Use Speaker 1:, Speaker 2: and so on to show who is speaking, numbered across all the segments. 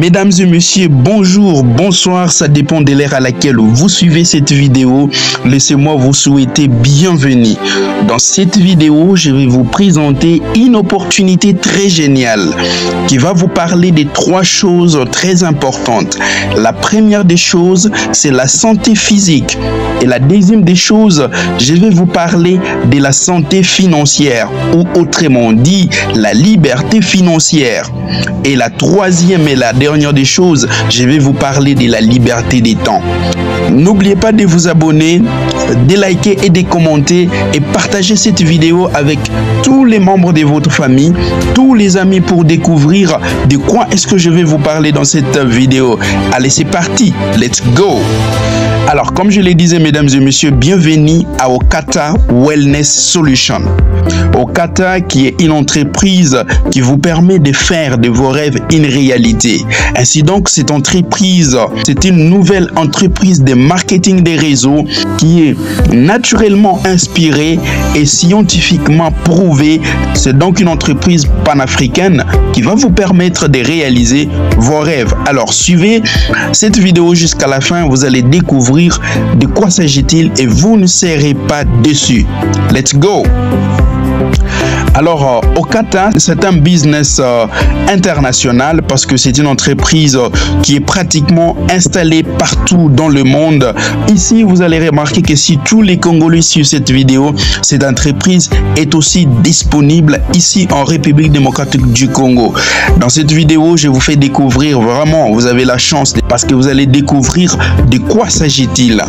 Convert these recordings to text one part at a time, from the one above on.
Speaker 1: Mesdames et messieurs, bonjour, bonsoir, ça dépend de l'heure à laquelle vous suivez cette vidéo. Laissez-moi vous souhaiter bienvenue. Dans cette vidéo, je vais vous présenter une opportunité très géniale qui va vous parler de trois choses très importantes. La première des choses, c'est la santé physique. Et la deuxième des choses, je vais vous parler de la santé financière ou autrement dit, la liberté financière. Et la troisième et la dernière des choses, je vais vous parler de la liberté des temps. N'oubliez pas de vous abonner, de liker et de commenter et partager cette vidéo avec tous les membres de votre famille, tous les amis pour découvrir de quoi est-ce que je vais vous parler dans cette vidéo. Allez, c'est parti, let's go! Alors, comme je le disais, mesdames et messieurs, bienvenue à Okata Wellness Solution. Okata qui est une entreprise qui vous permet de faire de vos rêves une réalité. Ainsi donc, cette entreprise, c'est une nouvelle entreprise de marketing des réseaux qui est naturellement inspirée et scientifiquement prouvée. C'est donc une entreprise panafricaine qui va vous permettre de réaliser vos rêves. Alors, suivez cette vidéo jusqu'à la fin, vous allez découvrir de quoi s'agit-il et vous ne serez pas déçus. Let's go! Alors, Okata, c'est un business international parce que c'est une entreprise qui est pratiquement installée partout dans le monde. Ici, vous allez remarquer que si tous les Congolais suivent cette vidéo, cette entreprise est aussi disponible ici en République démocratique du Congo. Dans cette vidéo, je vous fais découvrir vraiment, vous avez la chance parce que vous allez découvrir de quoi s'agit-il.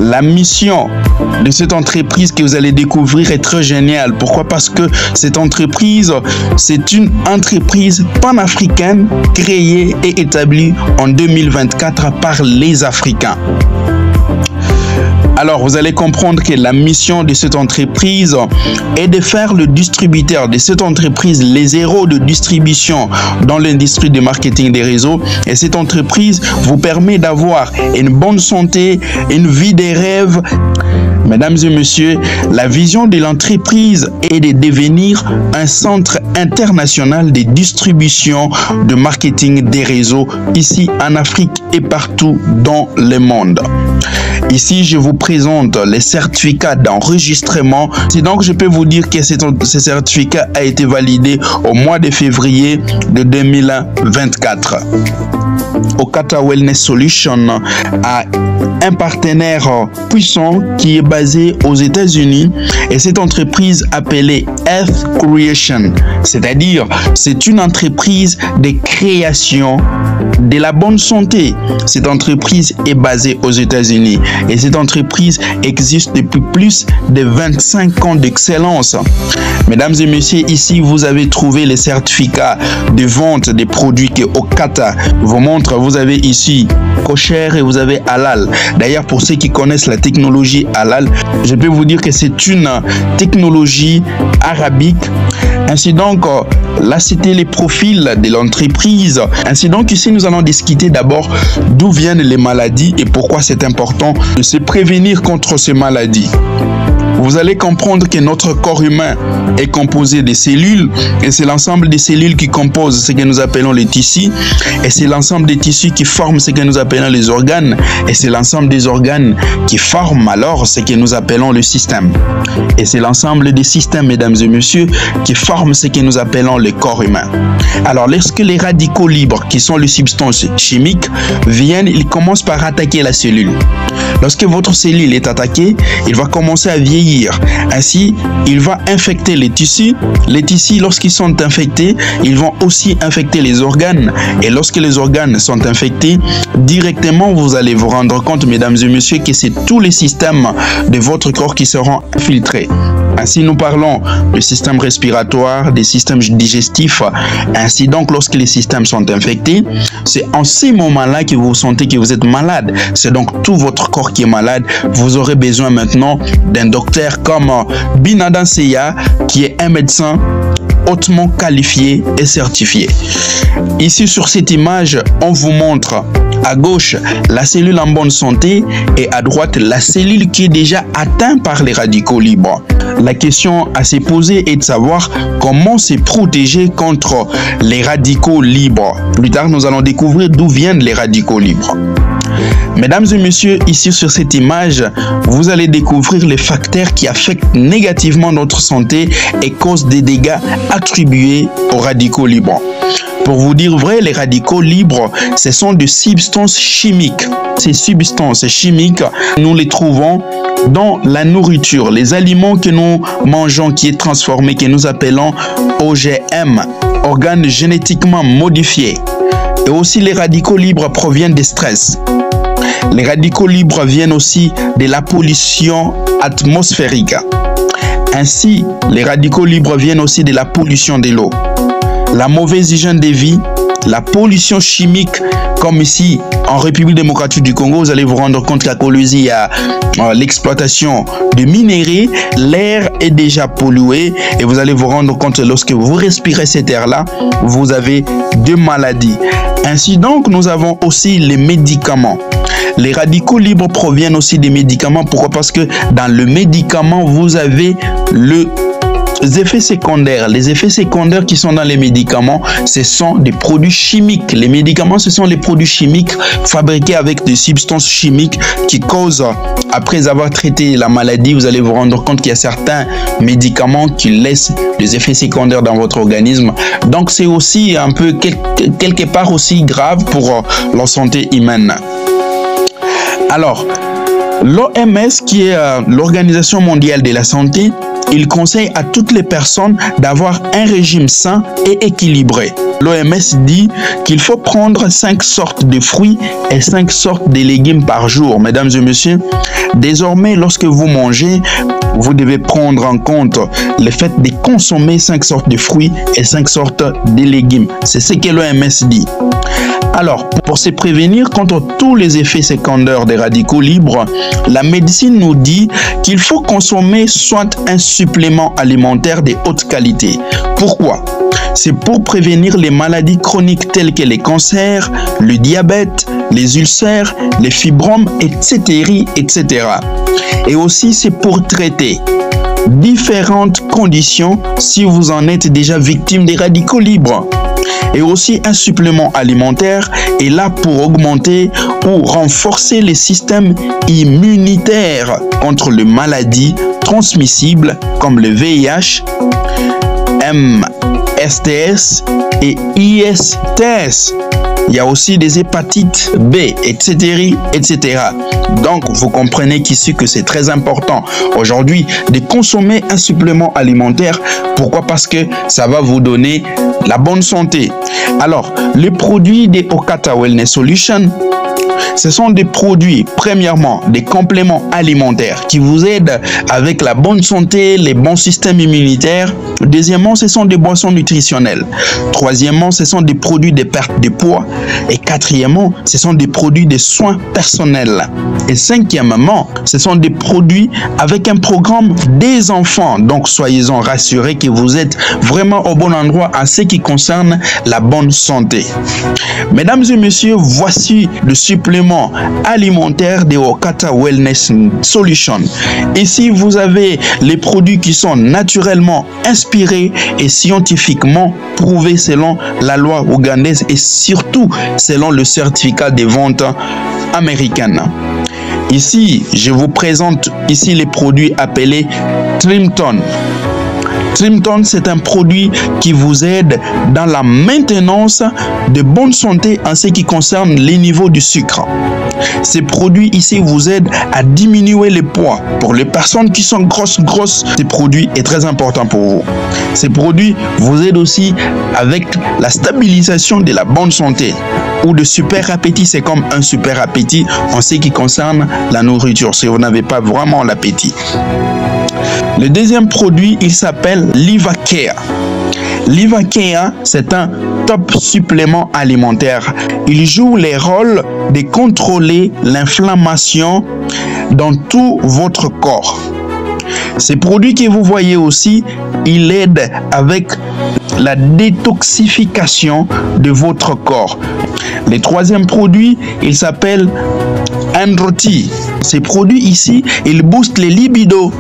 Speaker 1: La mission de cette entreprise que vous allez découvrir est très géniale. Pourquoi? Parce que cette entreprise, c'est une entreprise panafricaine créée et établie en 2024 par les Africains. Alors, vous allez comprendre que la mission de cette entreprise est de faire le distributeur de cette entreprise les héros de distribution dans l'industrie du marketing des réseaux. Et cette entreprise vous permet d'avoir une bonne santé, une vie des rêves. Mesdames et messieurs, la vision de l'entreprise est de devenir un centre international de distribution de marketing des réseaux ici en Afrique et partout dans le monde. Ici, je vous présente les certificats d'enregistrement. C'est donc, je peux vous dire que ce certificat a été validé au mois de février de 2024. Okata Wellness Solution a un partenaire puissant qui est basé aux États-Unis et cette entreprise appelée Health Creation, c'est-à-dire c'est une entreprise de création de la bonne santé. Cette entreprise est basée aux États-Unis et cette entreprise existe depuis plus de 25 ans d'excellence. Mesdames et messieurs, ici vous avez trouvé les certificats de vente des produits que Okata vous montre. Vous avez ici kosher et vous avez halal. D'ailleurs, pour ceux qui connaissent la technologie halal, je peux vous dire que c'est une technologie arabique. Ainsi donc, là c'était les profils de l'entreprise. Ainsi donc, ici nous allons discuter d'abord d'où viennent les maladies et pourquoi c'est important de se prévenir contre ces maladies. Vous allez comprendre que notre corps humain est composé de cellules et c'est l'ensemble des cellules qui composent ce que nous appelons les tissus et c'est l'ensemble des tissus qui forment ce que nous appelons les organes et c'est l'ensemble des organes qui forment alors ce que nous appelons le système et c'est l'ensemble des systèmes, mesdames et messieurs, qui forment ce que nous appelons le corps humain. Alors lorsque les radicaux libres qui sont les substances chimiques viennent, ils commencent par attaquer la cellule. Lorsque votre cellule est attaquée, il va commencer à vieillir. Ainsi, il va infecter les tissus. Les tissus, lorsqu'ils sont infectés, ils vont aussi infecter les organes. Et lorsque les organes sont infectés, directement, vous allez vous rendre compte, mesdames et messieurs, que c'est tous les systèmes de votre corps qui seront infiltrés. Ainsi, nous parlons du système respiratoire, des systèmes digestifs. Ainsi donc, lorsque les systèmes sont infectés, c'est en ces moments-là que vous sentez que vous êtes malade. C'est donc tout votre corps qui est malade. Vous aurez besoin maintenant d'un docteur comme Binadan Seya, qui est un médecin hautement qualifiés et certifiés. Ici sur cette image, on vous montre à gauche la cellule en bonne santé et à droite la cellule qui est déjà atteinte par les radicaux libres. La question à se poser est de savoir comment se protéger contre les radicaux libres. Plus tard, nous allons découvrir d'où viennent les radicaux libres. Mesdames et messieurs, ici sur cette image, vous allez découvrir les facteurs qui affectent négativement notre santé et causent des dégâts attribués aux radicaux libres. Pour vous dire vrai, les radicaux libres, ce sont des substances chimiques. Ces substances chimiques, nous les trouvons dans la nourriture, les aliments que nous mangeons qui est transformé, que nous appelons OGM, organes génétiquement modifiés. Et aussi les radicaux libres proviennent des stress. Les radicaux libres viennent aussi de la pollution atmosphérique. Ainsi, les radicaux libres viennent aussi de la pollution de l'eau, la mauvaise hygiène de vie, la pollution chimique, comme ici en République démocratique du Congo, vous allez vous rendre compte qu'à Kolwezi, il y a l'exploitation de minerais, l'air est déjà pollué et vous allez vous rendre compte que lorsque vous respirez cet air-là, vous avez des maladies. Ainsi donc, nous avons aussi les médicaments. Les radicaux libres proviennent aussi des médicaments. Pourquoi? Parce que dans le médicament, vous avez les effets secondaires. Les effets secondaires qui sont dans les médicaments, ce sont des produits chimiques. Les médicaments, ce sont les produits chimiques fabriqués avec des substances chimiques qui causent, après avoir traité la maladie, vous allez vous rendre compte qu'il y a certains médicaments qui laissent des effets secondaires dans votre organisme. Donc, c'est aussi un peu quelque part aussi grave pour la santé humaine. Alors, l'OMS, qui est l'Organisation mondiale de la santé, il conseille à toutes les personnes d'avoir un régime sain et équilibré. L'OMS dit qu'il faut prendre 5 sortes de fruits et 5 sortes de légumes par jour. Mesdames et messieurs, désormais, lorsque vous mangez, vous devez prendre en compte le fait de consommer 5 sortes de fruits et 5 sortes de légumes. C'est ce que l'OMS dit. Alors, pour se prévenir contre tous les effets secondaires des radicaux libres, la médecine nous dit qu'il faut consommer soit un supplément alimentaire de haute qualité. Pourquoi? C'est pour prévenir les maladies chroniques telles que les cancers, le diabète, les ulcères, les fibromes, etc., etc. Et aussi, c'est pour traiter différentes conditions si vous en êtes déjà victime des radicaux libres. Et aussi, un supplément alimentaire est là pour augmenter ou renforcer les systèmes immunitaires contre les maladies transmissibles comme le VIH, MSTS et ISTS. Il y a aussi des hépatites B, etc., etc. Donc, vous comprenez qu'ici que c'est très important aujourd'hui de consommer un supplément alimentaire. Pourquoi? Parce que ça va vous donner la bonne santé. Alors, les produits des Okata Wellness Solutions, ce sont des produits, premièrement, des compléments alimentaires qui vous aident avec la bonne santé, les bons systèmes immunitaires. Deuxièmement, ce sont des boissons nutritionnelles. Troisièmement, ce sont des produits de perte de poids. Et quatrièmement, ce sont des produits de soins personnels. Et cinquièmement, ce sont des produits avec un programme des enfants. Donc, soyez-en rassurés que vous êtes vraiment au bon endroit à ce qui concerne la bonne santé. Mesdames et messieurs, voici le supplément alimentaire de Okata Wellness Solutions. Ici, vous avez les produits qui sont naturellement inspirés et scientifiquement prouvés selon la loi ougandaise et surtout selon le certificat de vente américaine. Ici, je vous présente ici les produits appelés Trimton. Trimton, c'est un produit qui vous aide dans la maintenance de bonne santé en ce qui concerne les niveaux du sucre. Ces produits ici vous aident à diminuer le poids. Pour les personnes qui sont grosses, ce produit est très important pour vous. Ces produits vous aident aussi avec la stabilisation de la bonne santé. Ou de super appétit, c'est comme un super appétit en ce qui concerne la nourriture, si vous n'avez pas vraiment l'appétit. Le deuxième produit, il s'appelle Livacare. Livacare, c'est un top supplément alimentaire. Il joue le rôle de contrôler l'inflammation dans tout votre corps. Ces produits que vous voyez aussi, il aide avec la détoxification de votre corps. Le troisième produit, il s'appelle Androti. Ces produits ici, ils boostent les libidos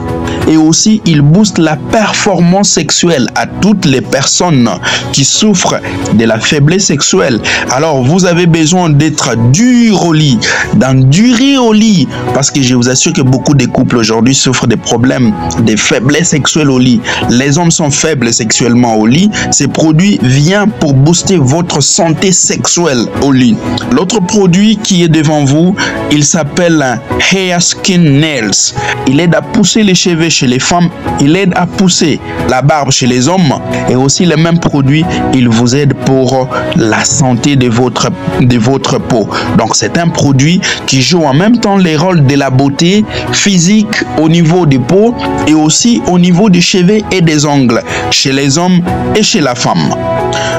Speaker 1: et aussi ils boostent la performance sexuelle à toutes les personnes qui souffrent de la faiblesse sexuelle. Alors vous avez besoin d'être dur au lit, d'endurer au lit, parce que je vous assure que beaucoup de couples aujourd'hui souffrent des problèmes de faiblesse sexuelle au lit. Les hommes sont faibles sexuellement au lit. Ces produits viennent pour booster votre santé sexuelle au lit. L'autre produit qui est devant vous, il s'appelle Hair Skin Nails. Il aide à pousser les cheveux chez les femmes, il aide à pousser la barbe chez les hommes et aussi les mêmes produits, il vous aide pour la santé de votre peau. Donc c'est un produit qui joue en même temps les rôles de la beauté physique au niveau des peaux et aussi au niveau des cheveux et des ongles chez les hommes et chez la femme.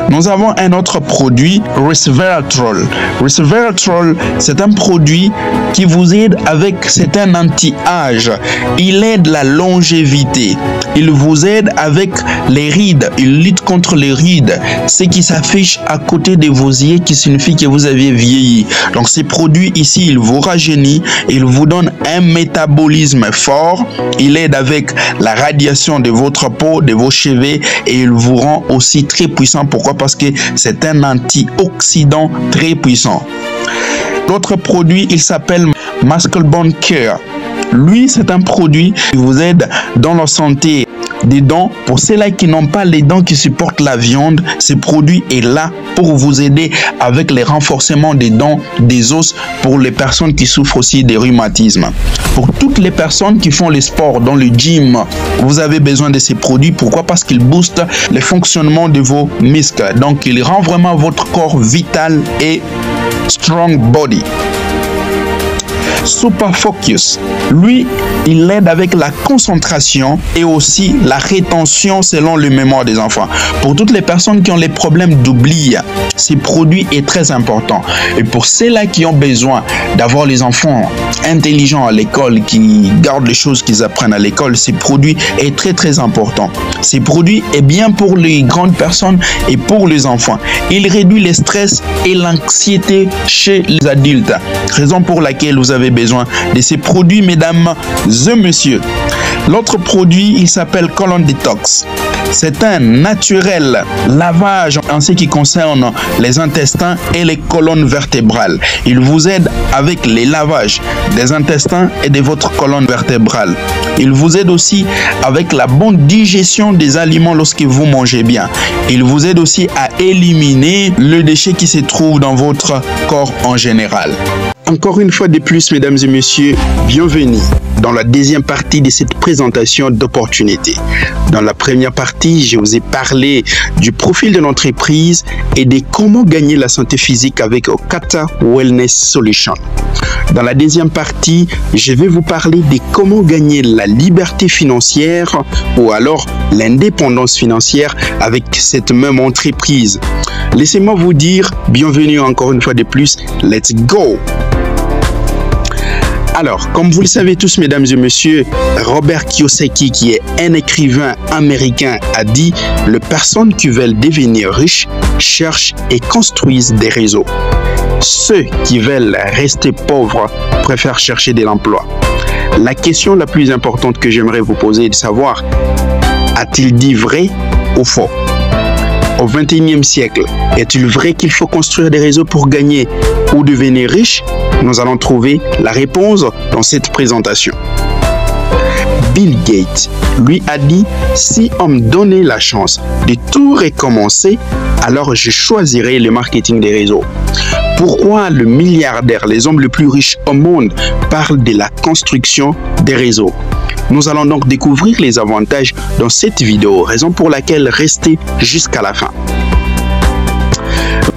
Speaker 1: Nous avons un autre produit, Resveratrol. Resveratrol, c'est un produit qui vous aide avec, c'est un anti-âge. Il aide la longévité. Il vous aide avec les rides. Il lutte contre les rides. Ce qui s'affiche à côté de vos yeux qui signifie que vous avez vieilli. Donc ces produits ici, il vous rajeunit. Il vous donne un métabolisme fort. Il aide avec la radiation de votre peau, de vos cheveux et il vous rend aussi très puissant. Pourquoi? Parce que c'est un antioxydant très puissant. L'autre produit, il s'appelle Muscle Bone Care. Lui, c'est un produit qui vous aide dans la santé des dents. Pour ceux-là qui n'ont pas les dents qui supportent la viande, ce produit est là pour vous aider avec les renforcements des dents, des os, pour les personnes qui souffrent aussi des rhumatismes. Pour toutes les personnes qui font le sport dans le gym, vous avez besoin de ces produits. Pourquoi? Parce qu'ils boostent le fonctionnement de vos muscles. Donc, il rend vraiment votre corps vital et strong body. Super Focus, lui, il aide avec la concentration et aussi la rétention selon le mémoire des enfants. Pour toutes les personnes qui ont les problèmes d'oubli, ce produit est très important. Et pour ceux-là qui ont besoin d'avoir les enfants intelligents à l'école, qui gardent les choses qu'ils apprennent à l'école, ce produit est très très important. Ce produit est bien pour les grandes personnes et pour les enfants. Il réduit le stress et l'anxiété chez les adultes. Raison pour laquelle vous avez besoin de ces produits, mesdames et messieurs. L'autre produit, il s'appelle Colon Detox. C'est un naturel lavage en ce qui concerne les intestins et les colonnes vertébrales. Il vous aide avec les lavages des intestins et de votre colonne vertébrale. Il vous aide aussi avec la bonne digestion des aliments lorsque vous mangez bien. Il vous aide aussi à éliminer le déchet qui se trouve dans votre corps en général. Encore une fois de plus, mesdames et messieurs, bienvenue dans la deuxième partie de cette présentation d'opportunités. Dans la première partie, je vous ai parlé du profil de l'entreprise et de comment gagner la santé physique avec Okata Wellness Solution. Dans la deuxième partie, je vais vous parler de comment gagner la liberté financière ou alors l'indépendance financière avec cette même entreprise. Laissez-moi vous dire, bienvenue encore une fois de plus, let's go! Alors, comme vous le savez tous, mesdames et messieurs, Robert Kiyosaki, qui est un écrivain américain, a dit « Les personnes qui veulent devenir riches cherchent et construisent des réseaux. Ceux qui veulent rester pauvres préfèrent chercher de l'emploi. » La question la plus importante que j'aimerais vous poser est de savoir, a-t-il dit vrai ou faux? Au XXIe siècle, est-il vrai qu'il faut construire des réseaux pour gagner ou devenir riche? Nous allons trouver la réponse dans cette présentation. Bill Gates, lui, a dit « Si on me donnait la chance de tout recommencer, alors je choisirais le marketing des réseaux. » Pourquoi le milliardaire, les hommes les plus riches au monde, parlent de la construction des réseaux? Nous allons donc découvrir les avantages dans cette vidéo, raison pour laquelle restez jusqu'à la fin.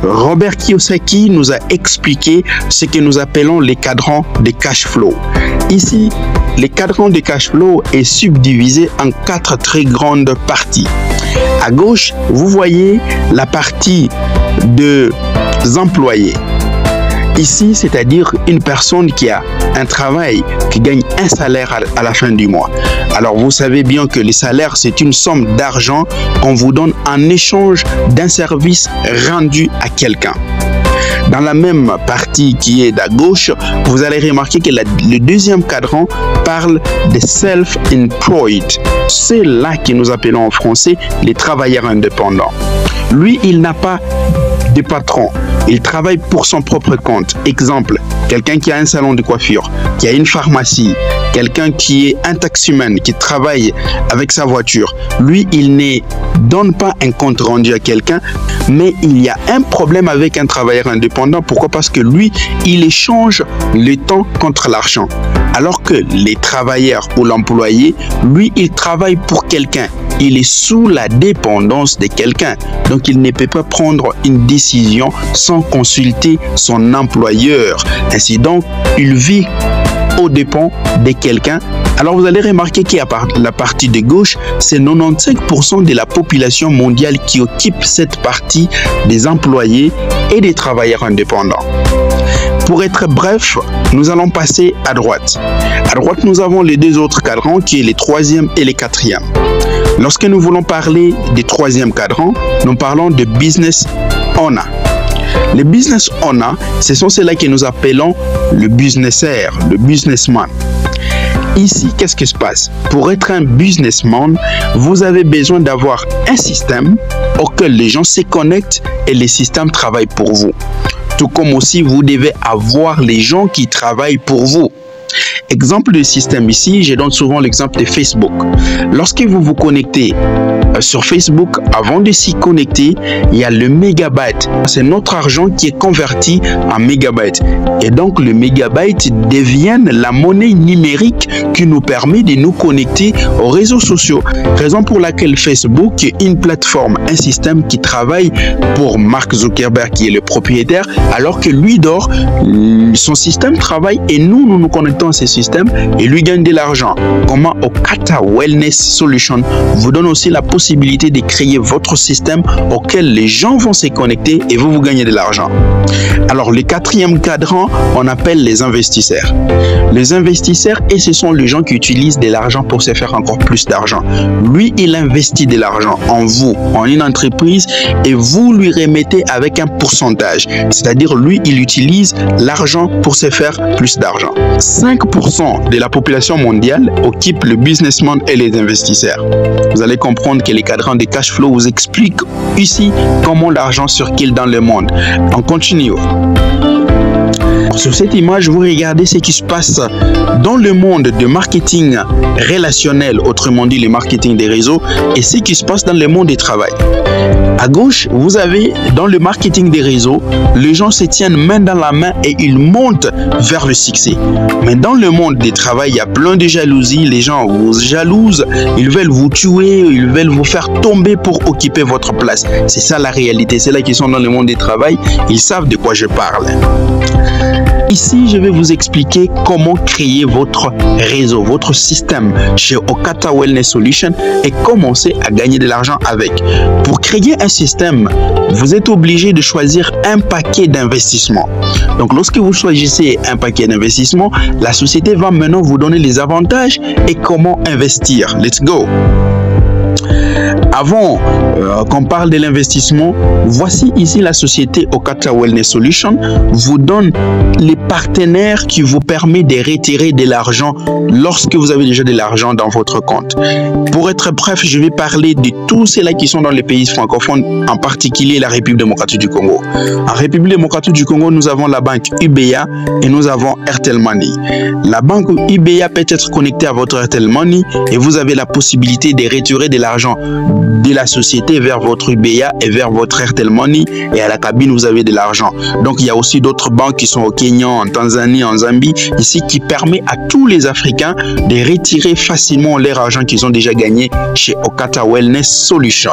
Speaker 1: Robert Kiyosaki nous a expliqué ce que nous appelons les cadrans de cash flow. Ici, les cadrans de cash flow est subdivisé en 4 très grandes parties. À gauche, vous voyez la partie des employés. Ici, c'est-à-dire une personne qui a un travail qui gagne un salaire à la fin du mois. Alors vous savez bien que les salaires, c'est une somme d'argent qu'on vous donne en échange d'un service rendu à quelqu'un. Dans la même partie qui est à gauche, vous allez remarquer que le deuxième cadran parle des self-employed. C'est là que nous appelons en français les travailleurs indépendants. Lui, il n'a pas de patron. Il travaille pour son propre compte. Exemple, quelqu'un qui a un salon de coiffure, qui a une pharmacie, quelqu'un qui est un taximan, qui travaille avec sa voiture. Lui, il ne donne pas un compte rendu à quelqu'un, mais il y a un problème avec un travailleur indépendant. Pourquoi? Parce que lui, il échange le temps contre l'argent. Alors que les travailleurs ou l'employé, lui, il travaille pour quelqu'un. Il est sous la dépendance de quelqu'un. Donc, il ne peut pas prendre une décision sans consulter son employeur. Ainsi donc, il vit aux dépens de quelqu'un. Alors, vous allez remarquer qu'à la partie de gauche, c'est 95% de la population mondiale qui occupe cette partie des employés et des travailleurs indépendants. Pour être bref, nous allons passer à droite. À droite, nous avons les deux autres cadrans qui est les troisième et les quatrième. Lorsque nous voulons parler des troisième cadrans, nous parlons de business owner. Les business owners, ce sont ceux-là que nous appelons le businessaire, le businessman. Ici, qu'est-ce qui se passe? Pour être un businessman, vous avez besoin d'avoir un système auquel les gens se connectent et les systèmes travaillent pour vous. Tout comme aussi, vous devez avoir les gens qui travaillent pour vous. Exemple de système ici, je donne souvent l'exemple de Facebook. Lorsque vous vous connectez sur Facebook, avant de s'y connecter, il y a le mégabyte. C'est notre argent qui est converti en mégabyte. Et donc, le mégabyte devient la monnaie numérique qui nous permet de nous connecter aux réseaux sociaux. Raison pour laquelle Facebook est une plateforme, un système qui travaille pour Mark Zuckerberg qui est le propriétaire, alors que lui dort, son système travaille et nous nous connectons à ce système et lui gagne de l'argent. Comment Okata Wellness Solution vous donne aussi la possibilité de créer votre système auquel les gens vont se connecter et vous gagnez de l'argent. Alors, le quatrième cadran, on appelle les investisseurs. Les investisseurs, et ce sont les gens qui utilisent de l'argent pour se faire encore plus d'argent. Lui, il investit de l'argent en vous, en une entreprise, et vous lui remettez avec un pourcentage. C'est-à-dire, lui, il utilise l'argent pour se faire plus d'argent. 5% de la population mondiale occupe le businessman et les investisseurs. Vous allez comprendre que les cadrans de cash flow vous expliquent ici comment l'argent circule dans le monde. On continue. Sur cette image, vous regardez ce qui se passe dans le monde de marketing relationnel, autrement dit le marketing des réseaux, et ce qui se passe dans le monde du travail. À gauche, vous avez dans le marketing des réseaux, les gens se tiennent main dans la main et ils montent vers le succès. Mais dans le monde du travail, il y a plein de jalousie. Les gens vous jalousent, ils veulent vous tuer, ils veulent vous faire tomber pour occuper votre place. C'est ça la réalité. C'est là qu'ils sont dans le monde du travail. Ils savent de quoi je parle. Ici, je vais vous expliquer comment créer votre réseau, votre système chez Okata Wellness Solution et commencer à gagner de l'argent avec. Pour créer un système, vous êtes obligé de choisir un paquet d'investissement. Donc, lorsque vous choisissez un paquet d'investissement, la société va maintenant vous donner les avantages et comment investir. Let's go! Avant qu'on parle de l'investissement, voici ici la société Okata Wellness Solution vous donne les partenaires qui vous permettent de retirer de l'argent lorsque vous avez déjà de l'argent dans votre compte. Pour être bref, je vais parler de tous ceux-là qui sont dans les pays francophones, en particulier la République démocratique du Congo. En République démocratique du Congo, nous avons la banque UBA et nous avons Airtel Money. La banque UBA peut être connectée à votre Airtel Money et vous avez la possibilité de retirer de l'argent de la société vers votre UBA et vers votre Airtel Money, et à la cabine vous avez de l'argent. Donc il y a aussi d'autres banques qui sont au Kenya, en Tanzanie, en Zambie, ici qui permet à tous les Africains de retirer facilement leur argent qu'ils ont déjà gagné chez Okata Wellness Solution.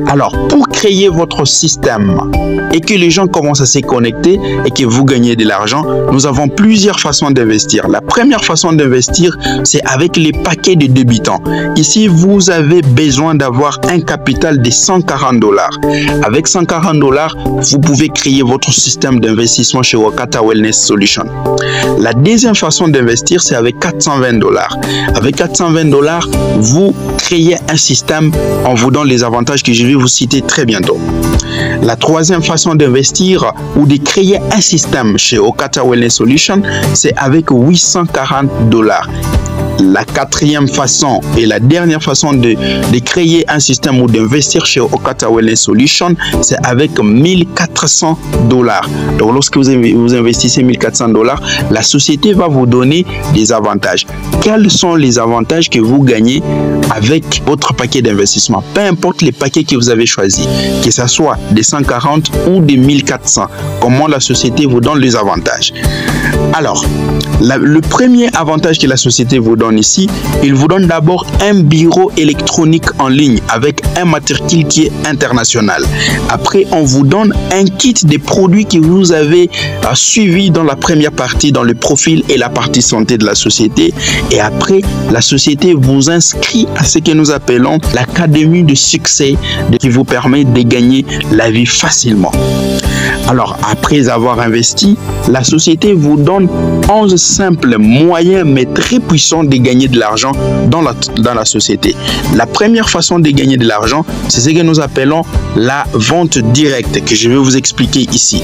Speaker 1: Alors pour créer votre système et que les gens commencent à se connecter et que vous gagnez de l'argent, nous avons plusieurs façons d'investir. La première façon d'investir, c'est avec les paquets de débitants. Ici, vous avez avez besoin d'avoir un capital de 140 $. Avec 140 $, vous pouvez créer votre système d'investissement chez Okata Wellness Solutions. La deuxième façon d'investir, c'est avec 420 $. Avec 420 $, vous créez un système, on vous donne les avantages que je vais vous citer très bientôt. La troisième façon d'investir ou de créer un système chez Okata Wellness Solutions, c'est avec 840 $. La quatrième façon et la dernière façon de créer un système ou d'investir chez Okata Wellness Solutions, c'est avec 1400 $. Donc, lorsque vous investissez 1400 $, la société va vous donner des avantages. Quels sont les avantages que vous gagnez avec votre paquet d'investissement? Peu importe les paquets que vous avez choisis, que ce soit des 140 ou des 1400, comment la société vous donne les avantages? Alors, le premier avantage que la société vous donne ici, il vous donne d'abord un bureau électronique en ligne avec un matricule qui est international. Après, on vous donne un kit des produits que vous avez suivis dans la première partie, dans le profil et la partie santé de la société. Et après, la société vous inscrit à ce que nous appelons l'académie de succès qui vous permet de gagner la vie facilement. Alors, après avoir investi, la société vous donne 11 simples moyens mais très puissants de gagner de l'argent dans la société. La première façon de gagner de l'argent, c'est ce que nous appelons la vente directe, que je vais vous expliquer ici.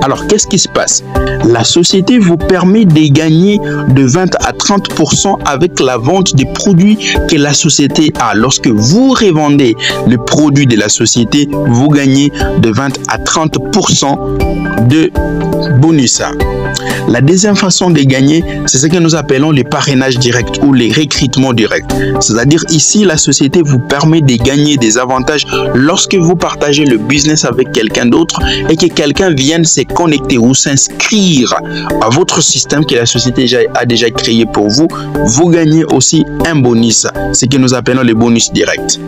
Speaker 1: Alors, qu'est-ce qui se passe? La société vous permet de gagner de 20 à 30% avec la vente des produits que la société a. Lorsque vous revendez le produit de la société, vous gagnez de 20 à 30% de bonus. La deuxième façon de gagner, c'est ce que nous appelons les parrainages directs ou les recrutements directs. C'est-à-dire ici, la société vous permet de gagner des avantages lorsque vous partagez le business avec quelqu'un d'autre et que quelqu'un vienne se connecter ou s'inscrire à votre système que la société a déjà créé pour vous. Vous gagnez aussi un bonus, ce que nous appelons les bonus directs.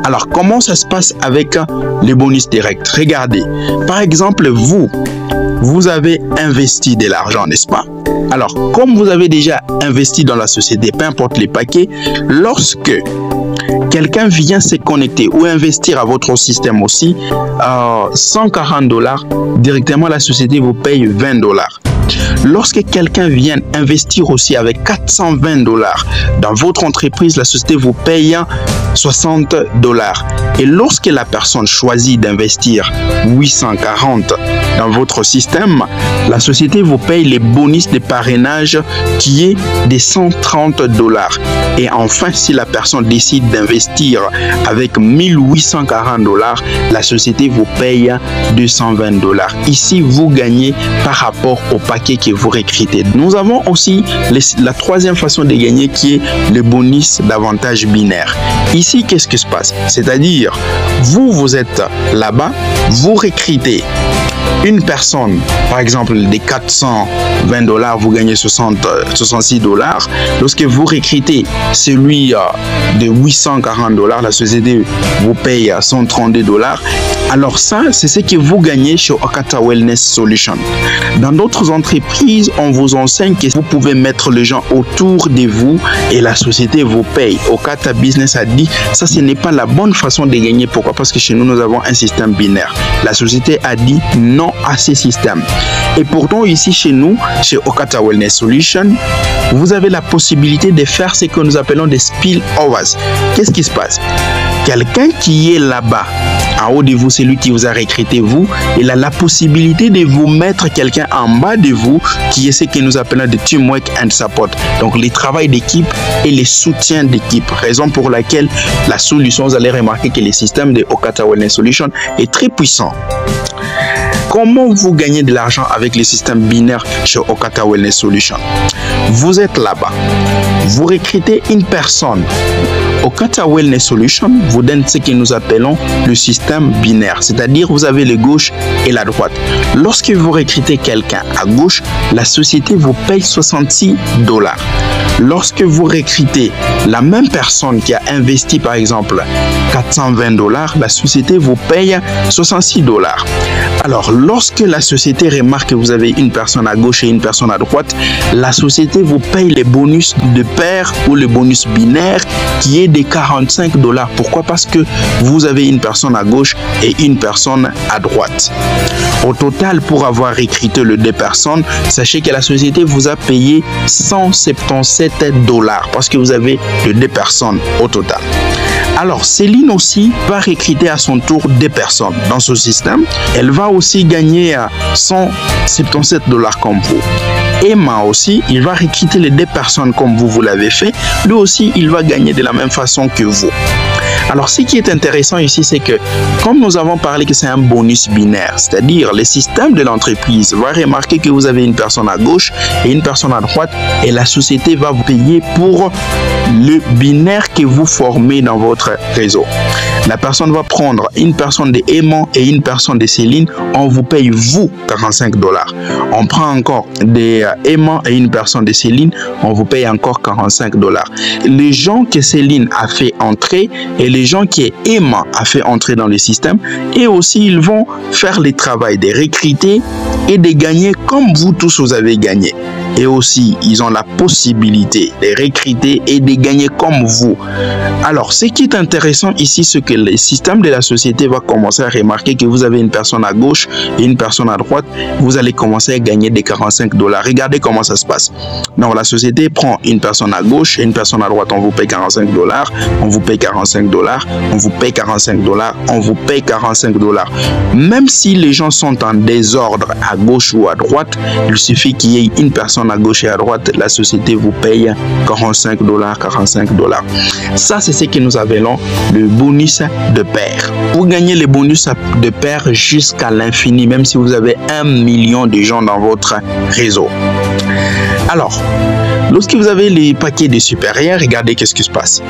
Speaker 1: Alors, comment ça se passe avec les bonus directs? Regardez, par exemple, vous avez investi de l'argent, n'est-ce pas? Alors, comme vous avez déjà investi dans la société, peu importe les paquets, lorsque quelqu'un vient se connecter ou investir à votre système aussi, 140 $, directement la société vous paye 20 $. Lorsque quelqu'un vient investir aussi avec 420 $ dans votre entreprise, la société vous paye 60 $. Et lorsque la personne choisit d'investir 840 dans votre système, la société vous paye les bonus de parrainage qui est de 130 $. Et enfin, si la personne décide d'investir avec 1840 $, la société vous paye 220 $. Ici, vous gagnez par rapport au paquet que vous recrutez. Nous avons aussi la troisième façon de gagner qui est le bonus d'avantage binaire. Ici, qu'est-ce qui se passe? C'est-à-dire, vous êtes là-bas, vous recrutez une personne, par exemple, de 420 $, vous gagnez 66 $. Lorsque vous recrutez celui de 840 $, la société vous paye 132 $. Alors ça, c'est ce que vous gagnez chez Okata Wellness Solutions. Dans d'autres entreprises, on vous enseigne que vous pouvez mettre les gens autour de vous et la société vous paye. Okata Business a dit, ça ce n'est pas la bonne façon de gagner. Pourquoi? Parce que chez nous, nous avons un système binaire. La société a dit non à ces systèmes. Et pourtant, ici chez nous, chez Okata Wellness Solutions, vous avez la possibilité de faire ce que nous appelons des spillovers. Qu'est-ce qui se passe? Quelqu'un qui est là-bas, en haut de vous, c'est lui qui vous a recruté, vous, il a la possibilité de vous mettre quelqu'un en bas de vous, qui est ce que nous appelons de teamwork and support. Donc, le travail d'équipe et le soutien d'équipe. Raison pour laquelle la solution, vous allez remarquer que le système de Okata Wellness Solutions est très puissant. Comment vous gagnez de l'argent avec le système binaire chez Okata Wellness Solutions? Vous êtes là-bas, vous recrutez une personne. Okata Wellness Solutions vous donne ce que nous appelons le système binaire, c'est-à-dire vous avez le gauche et la droite. Lorsque vous recrutez quelqu'un à gauche, la société vous paye 66 $. Lorsque vous recrutez la même personne qui a investi par exemple 420 $, la société vous paye 66 $. Alors, lorsque la société remarque que vous avez une personne à gauche et une personne à droite, la société vous paye les bonus de pair ou le bonus binaire qui est de 45 $. Pourquoi? Parce que vous avez une personne à gauche et une personne à droite. Au total, pour avoir recruté les 2 personnes, sachez que la société vous a payé 177 $ parce que vous avez les 2 personnes au total. Alors, Céline aussi va recruter à son tour 2 personnes dans ce système. Elle va aussi gagner 177 $ comme vous. Emma aussi, il va recruter les 2 personnes comme vous l'avez fait. Lui aussi, il va gagner de la même façon que vous. Alors, ce qui est intéressant ici, c'est que comme nous avons parlé que c'est un bonus binaire, c'est-à-dire le système de l'entreprise va remarquer que vous avez une personne à gauche et une personne à droite et la société va vous payer pour le binaire que vous formez dans votre réseau. La personne va prendre une personne de Emma et une personne de Céline, on vous paye vous 45 $. On prend encore des Emma et une personne de Céline, on vous paye encore 45 $. Les gens que Céline a fait entrer et les gens que Emma a fait entrer dans le système, et aussi ils vont faire le travail de recruter et de gagner comme vous tous vous avez gagné. Et aussi, ils ont la possibilité de recruter et de gagner comme vous. Alors, ce qui est intéressant ici, c'est que le système de la société va commencer à remarquer que vous avez une personne à gauche et une personne à droite. Vous allez commencer à gagner des 45 $. Regardez comment ça se passe. Donc, la société prend une personne à gauche et une personne à droite. On vous paye 45 $, on vous paye 45 $, on vous paye 45 $, on vous paye 45 $. Même si les gens sont en désordre à gauche ou à droite, il suffit qu'il y ait une personne à gauche et à droite, la société vous paye 45 $, 45 $. Ça, c'est ce que nous appelons le bonus de pair. Vous gagnez les bonus de pair jusqu'à l'infini, même si vous avez 1 million de gens dans votre réseau. Alors, lorsque vous avez les paquets de supérieurs, regardez qu'est-ce qui se passe.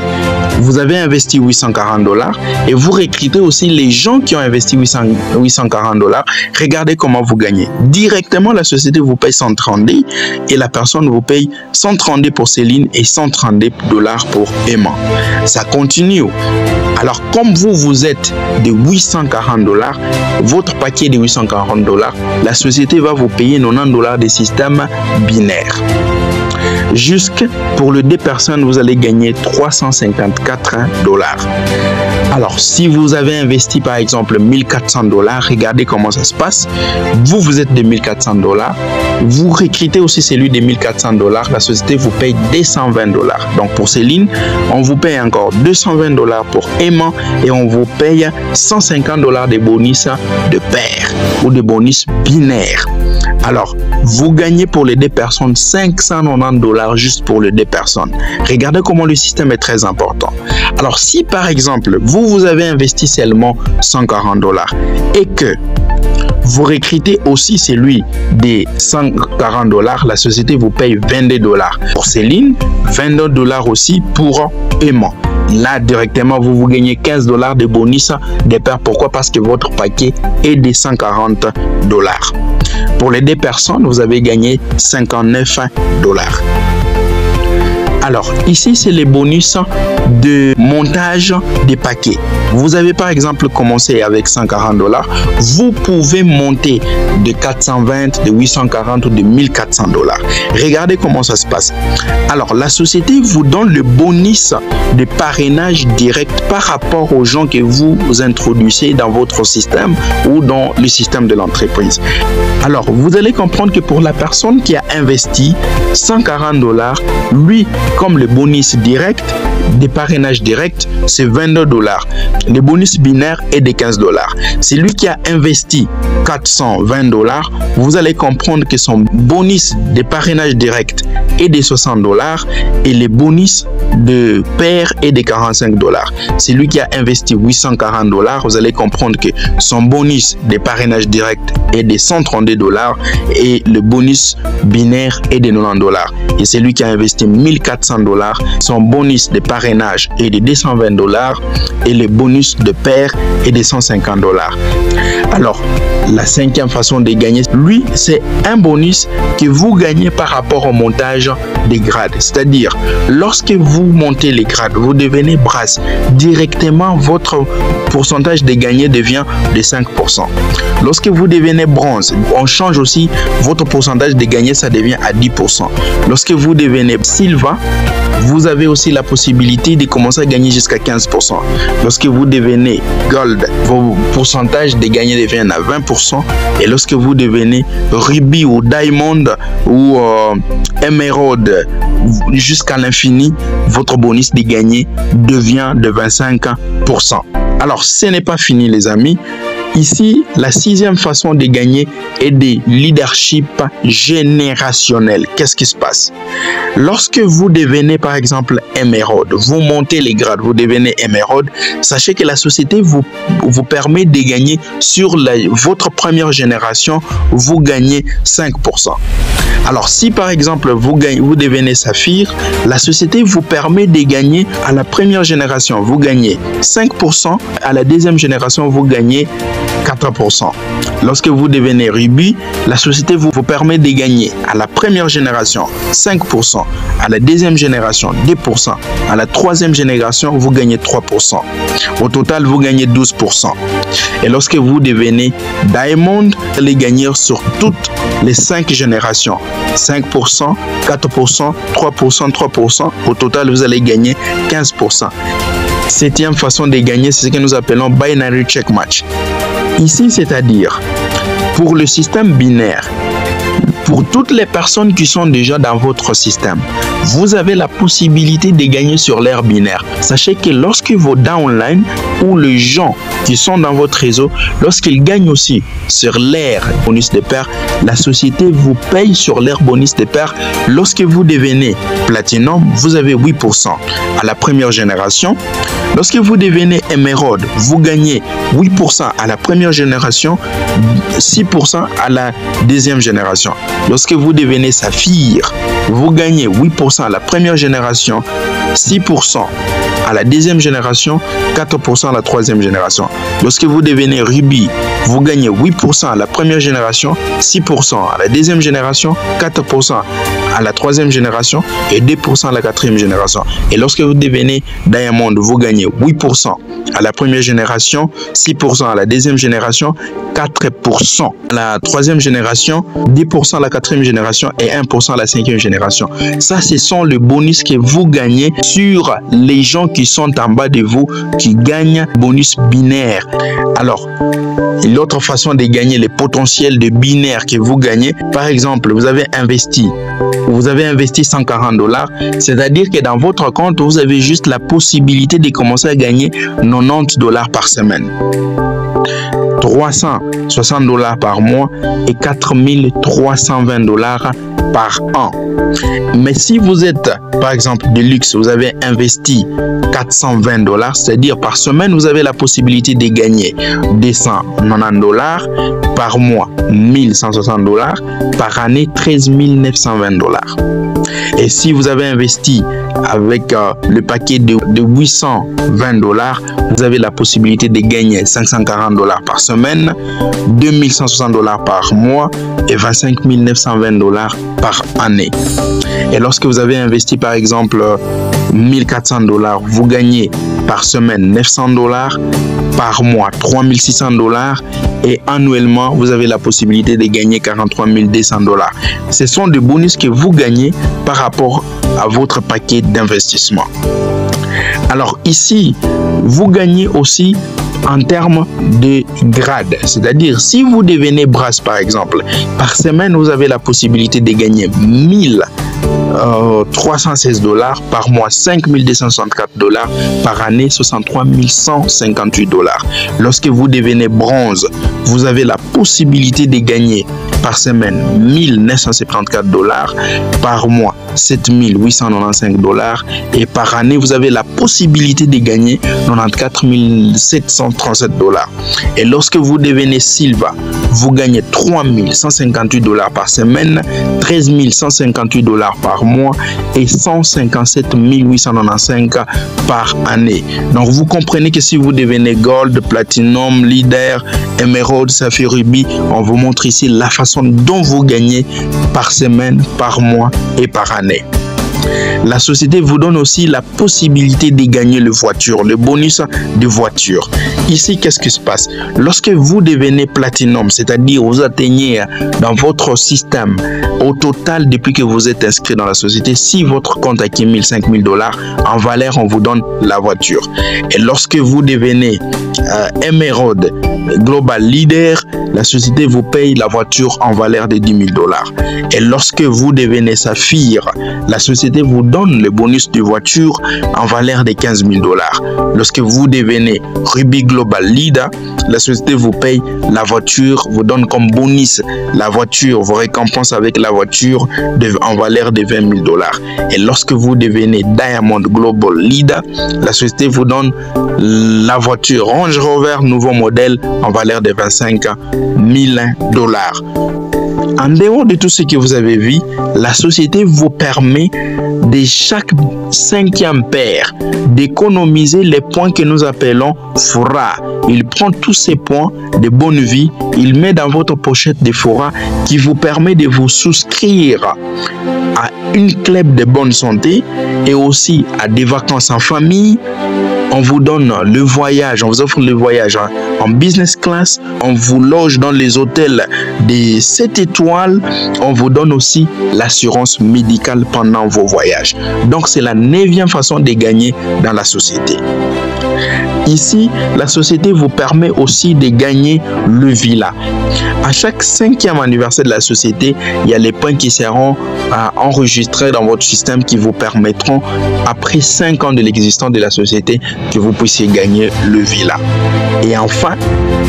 Speaker 1: Vous avez investi 840 $ et vous recrutez aussi les gens qui ont investi 840 $. Regardez comment vous gagnez. Directement, la société vous paye 132 et la personne vous paye 132 pour Céline et 132 $ pour Emma. Ça continue. Alors, comme vous êtes de 840 $, votre paquet de 840 $, la société va vous payer 90 $ de système binaire. Jusque pour les 2 personnes, vous allez gagner 354 $. Alors, si vous avez investi par exemple 1400 $, regardez comment ça se passe. Vous êtes de 1400 $. Vous recrutez aussi celui de 1400 $. La société vous paye 220 $. Donc, pour Céline, on vous paye encore 220 $ pour Emma et on vous paye 150 $ de bonus de pair ou de bonus binaire. Alors, vous gagnez pour les 2 personnes 590 $ juste pour les 2 personnes. Regardez comment le système est très important. Alors, si par exemple, vous avez investi seulement 140 $ et que vous recrutez aussi celui des 140 $, la société vous paye 22 $. Pour Céline, 22 $ aussi pour Emma. Là, directement, vous gagnez 15 $ de bonus de pair. Pourquoi? Parce que votre paquet est de 140 $. Pour les 2 personnes, vous avez gagné 59 $. Alors, ici, c'est les bonus de montage des paquets. Vous avez par exemple commencé avec 140 $. Vous pouvez monter de 420, de 840 ou de 1400 $. Regardez comment ça se passe. Alors, la société vous donne le bonus de parrainage direct par rapport aux gens que vous introduisez dans votre système ou dans le système de l'entreprise. Alors, vous allez comprendre que pour la personne qui a investi 140 $, lui, comme le bonus direct, des parrainages directs, c'est 22 $. Le bonus binaire est de 15 $. C'est lui qui a investi 420 $. Vous allez comprendre que son bonus de parrainage direct est de 60 $ et le bonus de pair est de 45 $. C'est lui qui a investi 840 $. Vous allez comprendre que son bonus de parrainage direct est de 132 $ et le bonus binaire est de 90 $. Et c'est lui qui a investi 1400 $. Son bonus de parrainage est de 220 $ et le bonus de pair est de 150 $. Alors, La cinquième façon de gagner, lui, c'est un bonus que vous gagnez par rapport au montage des grades. C'est-à-dire, lorsque vous montez les grades, vous devenez brass, directement votre pourcentage de gagner devient de 5%. Lorsque vous devenez bronze, on change aussi votre pourcentage de gagner, ça devient à 10%. Lorsque vous devenez silver, vous avez aussi la possibilité de commencer à gagner jusqu'à 15%. Lorsque vous devenez gold, vos pourcentages de gagner deviennent à 20%. Et lorsque vous devenez ruby ou diamond ou émeraude jusqu'à l'infini, votre bonus de gagner devient de 25%. Alors, ce n'est pas fini, les amis. Ici, la sixième façon de gagner est des leadership générationnel. Qu'est-ce qui se passe? Lorsque vous devenez, par exemple, émeraude, vous montez les grades, vous devenez émeraude, sachez que la société vous permet de gagner sur votre première génération, vous gagnez 5%. Alors, si par exemple, vous devenez saphir, la société vous permet de gagner à la première génération, vous gagnez 5%, à la deuxième génération, vous gagnez 4%. Lorsque vous devenez rubis, la société vous permet de gagner à la première génération 5%, à la deuxième génération 10%, à la troisième génération vous gagnez 3%. Au total, vous gagnez 12%. Et lorsque vous devenez diamond, vous allez gagner sur toutes les 5 générations 5%, 4%, 3%, 3%. Au total, vous allez gagner 15%. Septième façon de gagner, c'est ce que nous appelons binary check match. Ici, c'est-à-dire, pour le système binaire, pour toutes les personnes qui sont déjà dans votre système, vous avez la possibilité de gagner sur l'ère binaire. Sachez que lorsque vos downlines ou les gens qui sont dans votre réseau, lorsqu'ils gagnent aussi sur l'ère bonus de pair, la société vous paye sur l'ère bonus de pair. Lorsque vous devenez platinum, vous avez 8% à la première génération. Lorsque vous devenez émeraude, vous gagnez 8% à la première génération, 6% à la deuxième génération. Lorsque vous devenez saphir, vous gagnez 8% à la première génération, 6% à la deuxième génération, 4% à la troisième génération. Lorsque vous devenez rubis, vous gagnez 8% à la première génération, 6% à la deuxième génération, 4% à la troisième génération et 2% à la quatrième génération. Et lorsque vous devenez diamond, vous gagnez 8% à la première génération, 6% à la deuxième génération, 4% à la troisième génération, 10% à la quatrième génération et 1% à la cinquième génération. Ça, ce sont les bonus que vous gagnez sur les gens qui sont en bas de vous, qui gagnent bonus binaire. Alors, l'autre façon de gagner les potentiels de binaire que vous gagnez, par exemple, vous avez investi 140 $, c'est-à-dire que dans votre compte, vous avez juste la possibilité de commencer à gagner 90 $ par semaine, 360 $ par mois et 4320 $ par an. Mais si vous êtes, par exemple, de luxe, vous avez investi 420 $, c'est-à-dire par semaine, vous avez la possibilité de gagner 290 $ par mois, 1160 $, par année, 13 920 $. Et si vous avez investi avec le paquet de 820 $, vous avez la possibilité de gagner 540 $ par semaine, 2160 $ par mois et 25 920 $ par année. Et lorsque vous avez investi par exemple 1400 $, vous gagnez par semaine 900 $, par mois 3600 $ et annuellement vous avez la possibilité de gagner 43 200 $. Ce sont des bonus que vous gagnez par rapport à votre paquet d'investissement. Alors ici, vous gagnez aussi en termes de grade, c'est-à-dire si vous devenez brass par exemple, par semaine vous avez la possibilité de gagner 1316 $, par mois 5264 $, par année 63 158 $. Lorsque vous devenez bronze, vous avez la possibilité de gagner par semaine 1974 $, par mois 7895 $ et par année vous avez la possibilité de gagner 94 737 $. Et lorsque vous devenez Silva, vous gagnez 3158 $ par semaine, 13 158 $ par mois et 157 895 par année. Donc vous comprenez que si vous devenez Gold, Platinum, Leader, Emerald, Saphir, Ruby, on vous montre ici la façon dont vous gagnez par semaine, par mois et par année. La société vous donne aussi la possibilité de gagner les voitures, le bonus de voiture. Ici, qu'est-ce qui se passe? Lorsque vous devenez Platinum, c'est-à-dire vous atteignez dans votre système, au total, depuis que vous êtes inscrit dans la société, si votre compte a 5 000 $, en valeur, on vous donne la voiture. Et lorsque vous devenez Emerald Global Leader, la société vous paye la voiture en valeur de 10 000 $. Et lorsque vous devenez Saphir, la société vous donne le bonus de voiture en valeur de 15 000 $. Lorsque vous devenez Ruby Global Leader, la société vous paye la voiture, vous donne comme bonus la voiture, vous récompense avec la voiture en valeur de 20 000 $. Et lorsque vous devenez Diamond Global Leader, la société vous donne la voiture Range Rover nouveau modèle en valeur de 25 000 $. En dehors de tout ce que vous avez vu, la société vous permet de chaque 5e paire d'économiser les points que nous appelons FORA. Il prend tous ces points de bonne vie, il met dans votre pochette de FORA qui vous permet de vous souscrire à une club de bonne santé et aussi à des vacances en famille. On vous donne le voyage, on vous offre le voyage en business class, on vous loge dans les hôtels des 7 étoiles, on vous donne aussi l'assurance médicale pendant vos voyages. Donc c'est la 9e façon de gagner dans la société. Ici, la société vous permet aussi de gagner le villa. À chaque 5e anniversaire de la société, il y a les points qui seront enregistrés dans votre système qui vous permettront, après 5 ans de l'existence de la société, que vous puissiez gagner le villa. Et enfin,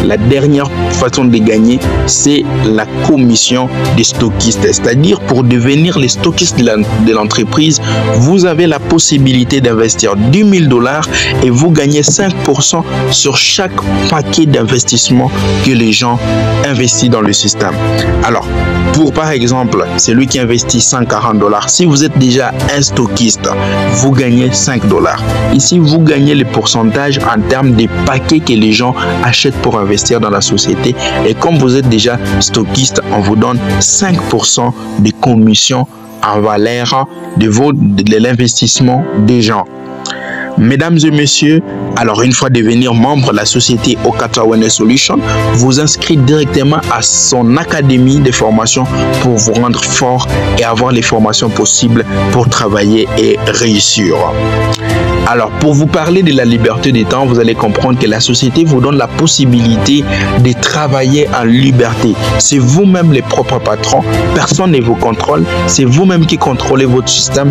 Speaker 1: la dernière façon de gagner, c'est la commission des stockistes. C'est-à-dire, pour devenir les stockistes de l'entreprise, vous avez la possibilité d'investir 10 000 $ et vous gagnez 5% sur chaque paquet d'investissement que les gens investissent dans le système. Alors, pour par exemple, celui qui investit 140 $, si vous êtes déjà un stockiste, vous gagnez 5 $. Ici, vous gagnez le pourcentage en termes des paquets que les gens achètent pour investir dans la société. Et comme vous êtes déjà stockiste, on vous donne 5% de commission en valeur de l'investissement des gens. Mesdames et messieurs, alors une fois devenir membre de la société Okata Wellness Solutions, vous inscrivez directement à son académie de formation pour vous rendre fort et avoir les formations possibles pour travailler et réussir. Alors, pour vous parler de la liberté des temps, vous allez comprendre que la société vous donne la possibilité de travailler en liberté. C'est vous-même les propres patrons, personne ne vous contrôle, c'est vous-même qui contrôlez votre système